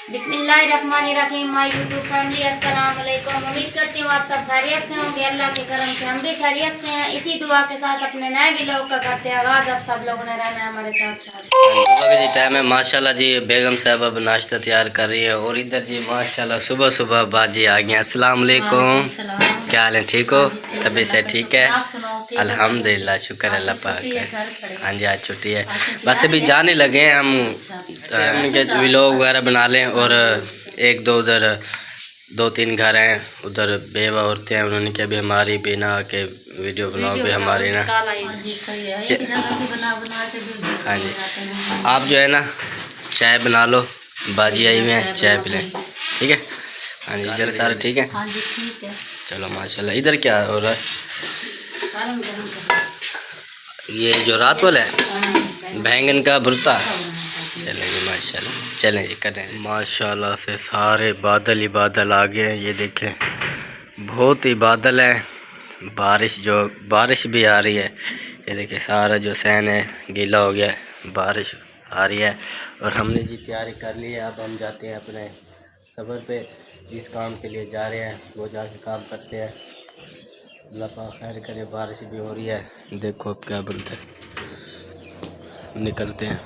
बिस्मिल्लाहिर्रहमानिर्रहीम। My YouTube family, अस्सलाम वालेकुम। उम्मीद करती हूँ आप सब खैरियत से होंगे। अल्लाह के करम से हम भी खैरियत से हैं। इसी दुआ के साथ अपने नए व्लॉग का करते हैं आगाज़। अब सब लोगों ने रहना है हमारे साथ साथ। सुबह के जी टाइम है माशाल्लाह जी। बेगम साहब अब नाश्ता तैयार कर रही है और इधर जी माशाल्लाह सुबह सुबह बाजी आ गई। अस्सलाम वालेकुम, क्या हाल है? ठीक हो? तबीयत से ठीक है? अल्हम्दुलिल्लाह, शुक्र अल्लाह पाक है। हाँ जी, आज छुट्टी है। बस अभी जाने लगे हैं हम। उनके व्लॉग वगैरह बना लें और एक दो उधर 2-3 घर हैं उधर बेवा औरतें हैं, उन्होंने कहा भी हमारी बिना के वीडियो बनाओ भी हमारी ना। हाँ जी, आप जो है ना चाय बना लो, बाजी आई हुई है, चाय पी लें, ठीक है? हाँ जी, चलो सारे ठीक है? हाँ जी ठीक है। चलो माशाल्लाह। इधर क्या हो रहा है? ये जो रात वाला है बैंगन का भुर्ता। चलें जी माशाल्लाह, चलें जी करें। माशाल्लाह से सारे बादल ही बादल आ गए हैं। ये देखें बहुत ही बादल है, बारिश भी आ रही है। ये देखिए सारा जो सहन है गीला हो गया है, बारिश आ रही है। और हमने जी तैयारी कर ली है। अब हम जाते हैं अपने सफ़र पे, जिस काम के लिए जा रहे हैं वो जाके काम करते हैं। अल्लाह पाक खैर करे। बारिश भी हो रही है, देखो अब क्या बनता है। निकलते हैं।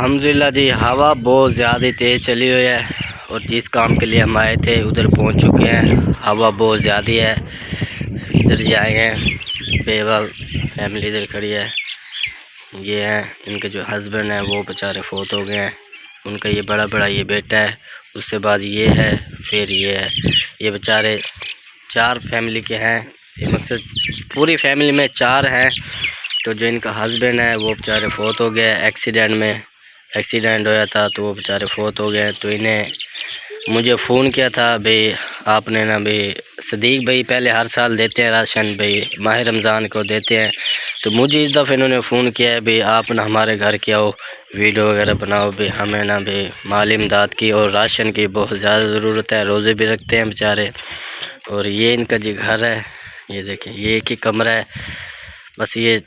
अल्हम्दुलिल्लाह जी, हवा बहुत ज़्यादा तेज़ चली हुई है और जिस काम के लिए हम आए थे उधर पहुंच चुके हैं। हवा बहुत ज़्यादा है। इधर जाएंगे, बेवा फैमिली इधर खड़ी है। ये हैं इनके जो हस्बैंड हैं वो बेचारे फोत हो गए हैं। उनका ये बड़ा ये बेटा है, उससे बाद ये है, फिर ये है। ये बेचारे 4 फैमिली के हैं। ये मकसद पूरी फैमिली में 4 हैं। तो जो इनका हस्बैंड है वो बेचारे फोत हो गए एक्सीडेंट होया था, तो वो बेचारे फोत हो गए। तो इन्हें मुझे फ़ोन किया था भाई आपने ना भाई सदीक भाई पहले हर साल देते हैं राशन, भाई माह रमज़ान को देते हैं। तो मुझे इस दफ़ा इन्होंने फ़ोन किया है भाई आप ना हमारे घर के आओ, वीडियो वगैरह बनाओ, भाई हमें ना भाई माली इमदाद की और राशन की बहुत ज़्यादा ज़रूरत है। रोज़े भी रखते हैं बेचारे। और ये इनका जी घर है, ये देखें, ये एक ही कमरा है। बस ये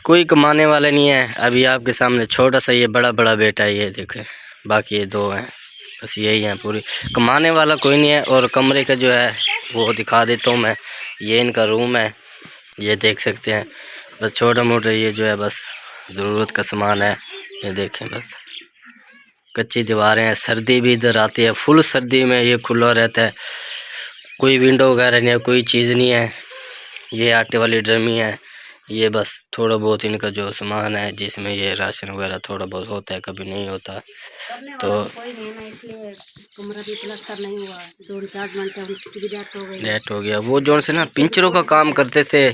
कोई कमाने वाला नहीं है। अभी आपके सामने छोटा सा ये बड़ा बेटा है, ये देखें, बाकी ये 2 हैं, बस यही हैं। पूरी कमाने वाला कोई नहीं है। और कमरे का जो है वो दिखा देता हूँ मैं। ये इनका रूम है, ये देख सकते हैं। बस छोटा मोटा ये जो है बस ज़रूरत का सामान है। ये देखें, बस कच्ची दीवारें हैं। सर्दी भी इधर आती है, फुल सर्दी में ये खुला रहता है। कोई विंडो वगैरह नहीं है, कोई चीज़ नहीं है। ये आटे वाली ड्रमी है। ये बस थोड़ा बहुत इनका जो सामान है जिसमें ये राशन वगैरह थोड़ा बहुत होता है, कभी नहीं होता। तो कोई नहीं ना, इसलिए कमरा भी प्लास्टर नहीं हुआ। 2-4 घंटे उनकी डेथ हो गई। लेट हो गया। वो जो से ना पिंचरों का काम करते थे,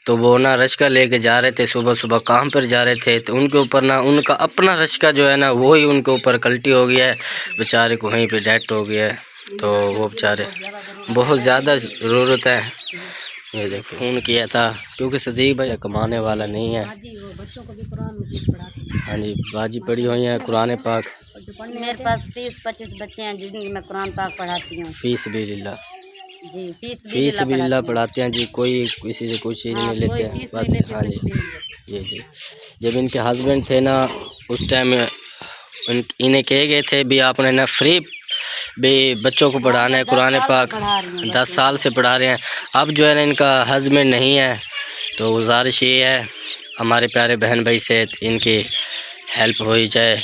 तो वो ना रश्का लेके जा रहे थे, सुबह सुबह काम पर जा रहे थे। तो उनके ऊपर ना उनका अपना रश्का जो है ना वो ही उनके ऊपर कल्टी हो गया है, बेचारे को वहीं पे डेथ हो गया है। तो वो बेचारे बहुत ज़्यादा ज़रूरत है। ये देखो फ़ोन किया था क्योंकि सदीक भाई कमाने वाला नहीं है। हाँ जी, बाजी पढ़ी हुई है कुरान पाक। मेरे पास 30-25 बच्चे हैं जिनकी मैं कुरान पाक पढ़ाती हूँ। फीस भी लिल्ला जी, फीस भी लिल्ला पढ़ाते हैं जी। कोई किसी से कुछ चीज़ नहीं लेते हैं बस। हाँ जी, ये जी जब इनके हस्बैंड थे ना उस टाइम इन्हें कहे गए थे भी आपने ना फ्री भी बच्चों को पढ़ाना है कुरान पाक। 10 साल से पढ़ा रहे हैं। अब जो है ना इनका हस्बैंड नहीं है, तो गुजारिश ये है हमारे प्यारे बहन भाई से इनकी हेल्प हो जाए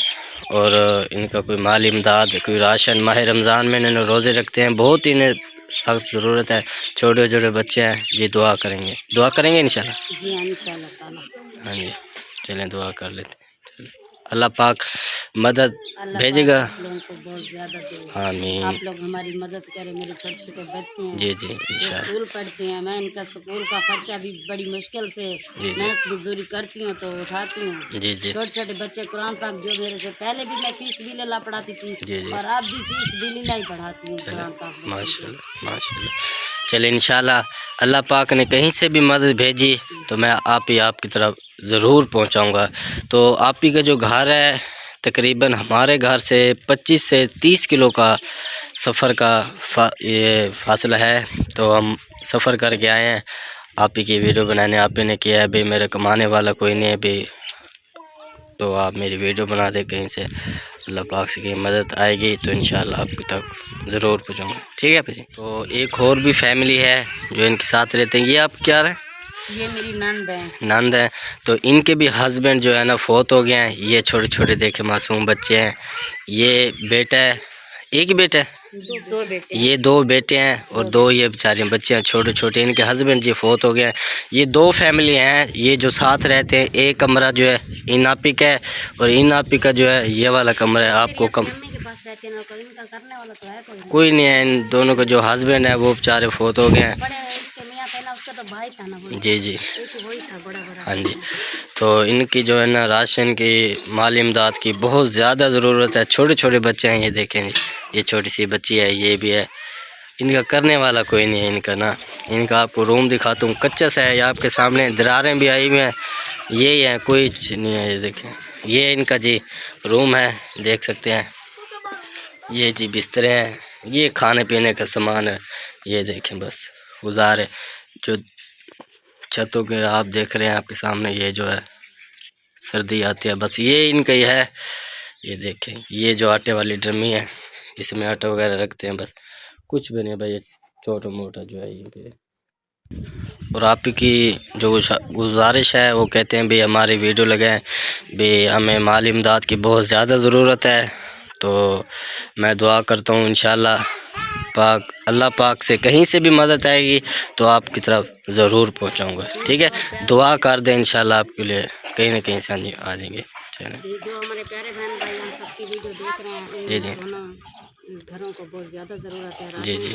और इनका कोई माली इमदाद, कोई राशन। माह रमज़ान में इन्हें रोज़े रखते हैं, बहुत इन्हें सख्त ज़रूरत है। छोटे छोटे बच्चे हैं जी, दुआ करेंगे इंशाल्लाह। जी इंशाल्लाह ताला। हाँ जी, चलें दुआ कर लेते हैं। अल्लाह पाक मदद भेजेगा। आप लोगों को बहुत ज्यादा दे। आमीन। आप लोग हमारी मदद करें। मेरे छोटे छोटे बच्चे हैं, जी जी जो इंशाल्लाह। स्कूल पढ़ते हैं, मैं इनका स्कूल का खर्चा भी बड़ी मुश्किल से जी। मेहनत मजदूरी करती हूँ तो उठाती हूँ। जी जी छोटे छोटे बच्चे कुरान पाक जो मेरे से पहले भी मैं फीस भी लीला पढ़ाती थी जी जी। और अब भी फीस भी लीला ही पढ़ाती हूँ कुरान पाक बच्चों को। माशाल्लाह माशाल्लाह। चले इंशाल्लाह अल्लाह पाक ने कहीं से भी मदद भेजी तो मैं आपकी तरफ ज़रूर पहुंचाऊंगा। तो आप ही का जो घर है तकरीबन हमारे घर से 25 से 30 किलो का सफ़र का ये फासला है। तो हम सफ़र करके आए हैं आप ही की वीडियो बनाने। आप ही ने किया है भाई, मेरा कमाने वाला कोई नहीं है भाई, तो आप मेरी वीडियो बना दे कहीं से। अल्लाह पाक से की मदद आएगी तो इंशाल्लाह आपकी तक ज़रूर पहुँचाऊँगा। ठीक है भाई। तो एक और भी फैमिली है जो इनके साथ रहते हैं। ये आप क्या रहे? ये मेरी नंद है। नंद है। तो इनके भी हस्बैंड जो है ना फोत हो गए हैं। ये छोटे छोटे देखे मासूम बच्चे हैं। ये बेटा है, एक ही बेटा है, दो बेटे। ये दो बेटे हैं और दो ये बेचारे बच्चे हैं छोटे छोटे। इनके हस्बैंड जी फोत हो गए हैं। ये दो फैमिली हैं। ये जो साथ रहते हैं, एक कमरा जो है इन आपी का है और इन आपी का जो है ये वाला कमरा है। आपको कम कोई नहीं है। इन दोनों का जो हस्बैंड है वो बेचारे फोत हो गए हैं। जी जी हाँ जी। तो इनकी जो है ना राशन की माली इमदाद की बहुत ज़्यादा ज़रूरत है। छोटे छोटे बच्चे हैं, ये देखें ये छोटी सी बच्ची है, ये भी है। इनका करने वाला कोई नहीं है इनका ना। इनका आपको रूम दिखाता हूँ, कच्चा सा है। आपके सामने दरारें भी आई हुई हैं, यही है, कोई नहीं है। ये देखें ये इनका जी रूम है, देख सकते हैं। ये जी बिस्तरे हैं, ये खाने पीने का सामान है। ये देखें बस गुजारे जो छतों के आप देख रहे हैं आपके सामने, ये जो है सर्दी आती है बस ये इनका ही है। ये देखें ये जो आटे वाली ड्रमी है, इसमें आटा वगैरह रखते हैं, बस कुछ भी नहीं भाई, ये छोटा मोटा जो है ये पे। और आप की जो गुजारिश है वो कहते हैं भाई हमारी वीडियो लगाएं भाई, हमें माली इमदाद की बहुत ज़्यादा ज़रूरत है। तो मैं दुआ करता हूँ इंशाल्लाह पाक अल्लाह पाक से कहीं से भी मदद आएगी तो आपकी तरफ ज़रूर पहुँचाऊँगा। ठीक है, दुआ कर दें इंशाल्लाह आपके लिए कहीं ना कहीं से आ जाएंगे। चलिए जो हमारे प्यारे बहन भाई हम सबकी वीडियो देख रहे हैं, जी जी घरों को बहुत ज़्यादा ज़रूरत है। जी जी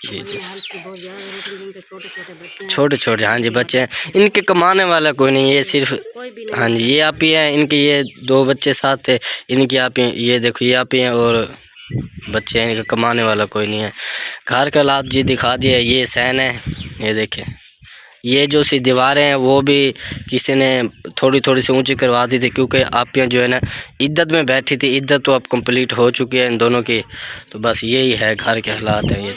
जी जी हेल्थ की बहुत ज़्यादा ज़रूरत है। जिनके छोटे छोटे बच्चे हैं, छोटे छोटे हाँ जी बच्चे हैं। इनके कमाने वाला कोई नहीं, ये सिर्फ कोई भी हाँ जी ये आप ही हैं। इनके ये दो बच्चे साथ थे, इनकी आप ही, ये देखो ये आप ही हैं और बच्चे हैं। इनका कमाने वाला कोई नहीं है। घर का हालात जी दिखा दिया। ये सहन है, ये देखें। ये जो सी दीवारें हैं वो भी किसी ने थोड़ी थोड़ी सी ऊंची करवा दी थी, क्योंकि आप यहाँ जो है ना इद्दत में बैठी थी। इद्दत तो अब कंप्लीट हो चुकी है इन दोनों की। तो बस यही है घर के हालात हैं। ये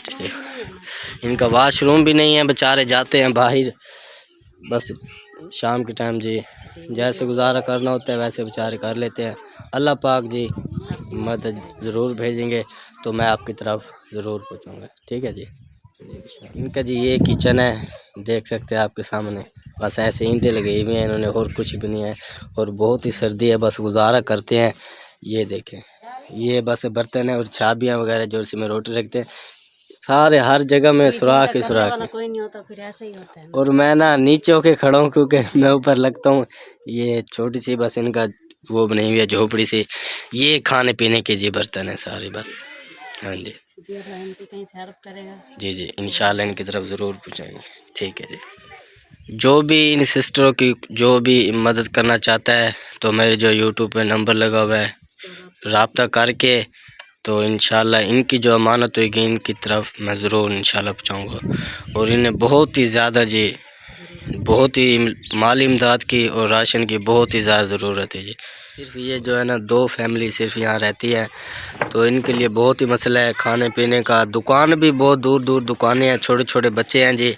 इनका वाशरूम भी नहीं है, बेचारे जाते हैं बाहर बस शाम के टाइम जी, जैसे गुजारा करना होता है वैसे बेचारे कर लेते हैं। अल्लाह पाक जी मदद ज़रूर भेजेंगे तो मैं आपकी तरफ ज़रूर पहुँचूँगा। ठीक है जी। इनका जी ये किचन है, देख सकते हैं आपके सामने। बस ऐसे ईंटें लगी हुई हैं इन्होंने, और कुछ भी नहीं है। और बहुत ही सर्दी है, बस गुजारा करते हैं। ये देखें ये बस बर्तन है और चाबियाँ वगैरह जो इसमें रोटी रखते हैं, सारे हर जगह में सुराख ही सुराख है। कोई नहीं होता फिर ऐसे ही होता है। और मैं ना नीचे होके खड़ा हूँ क्योंकि मैं ऊपर लगता हूँ। ये छोटी सी बस इनका वो बनी हुई है झोपड़ी सी। ये खाने पीने के जी बर्तन है सारे बस। हाँ जी कहीं से हेल्प करेगा। जी जी इंशाल्लाह इनकी तरफ ज़रूर पहुँचाएंगे। ठीक है जी। जो भी इन सिस्टरों की जो भी मदद करना चाहता है तो मेरे जो यूट्यूब पे नंबर लगा हुआ है, रब्ता करके तो इंशाल्लाह इनकी जो अमानत होगी इनकी तरफ मैं ज़रूर इंशाल्लाह पहुँचाऊँगा। और इन्हें बहुत ही ज़्यादा जी बहुत ही माली इमदाद की और राशन की बहुत ही ज़्यादा ज़रूरत है जी। सिर्फ ये जो है ना दो फैमिली सिर्फ यहाँ रहती है, तो इनके लिए बहुत ही मसला है खाने पीने का। दुकान भी बहुत दूर दूर दुकानें हैं, छोटे छोटे बच्चे हैं जी,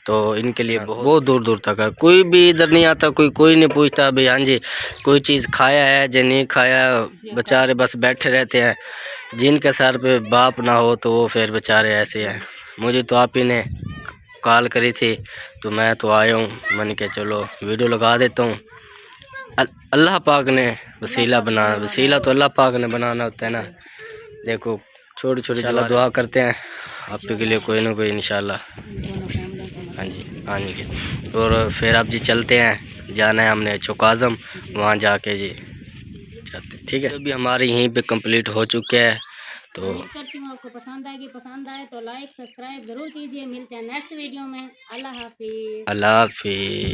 तो इनके लिए बहुत दूर दूर तक है। कोई भी इधर नहीं आता, कोई नहीं पूछता भाई हाँ जी कोई चीज़ खाया है या नहीं खाया। बेचारे बस बैठे रहते हैं। जिनके सर पे बाप ना हो तो वो फिर बेचारे ऐसे हैं। मुझे तो आप ही ने कॉल करी थी तो मैं तो आया हूँ, मैंने कहा चलो वीडियो लगा देता हूँ। अल्लाह पाक ने वसीला बनाना, वसीला तो अल्लाह पाक ने बनाना होता है ना। देखो छोटी छोटी दुआ करते हैं आपके लिए कोई ना कोई इंशाल्लाह। हाँ जी हाँ जी। और फिर आप जी चलते हैं, जाना है हमने चौक आज़म, वहाँ जाके जी जाते हैं। ठीक है, अभी हमारे यहीं पे कंप्लीट हो चुके हैं। तो उम्मीद करती हूँ आपको पसंद आएगी। पसंद आए तो लाइक सब्सक्राइब ज़रूर कीजिए। मिलते हैं नेक्स्ट वीडियो में। अल्लाह हाफिज़। अल्लाह हाफिज़।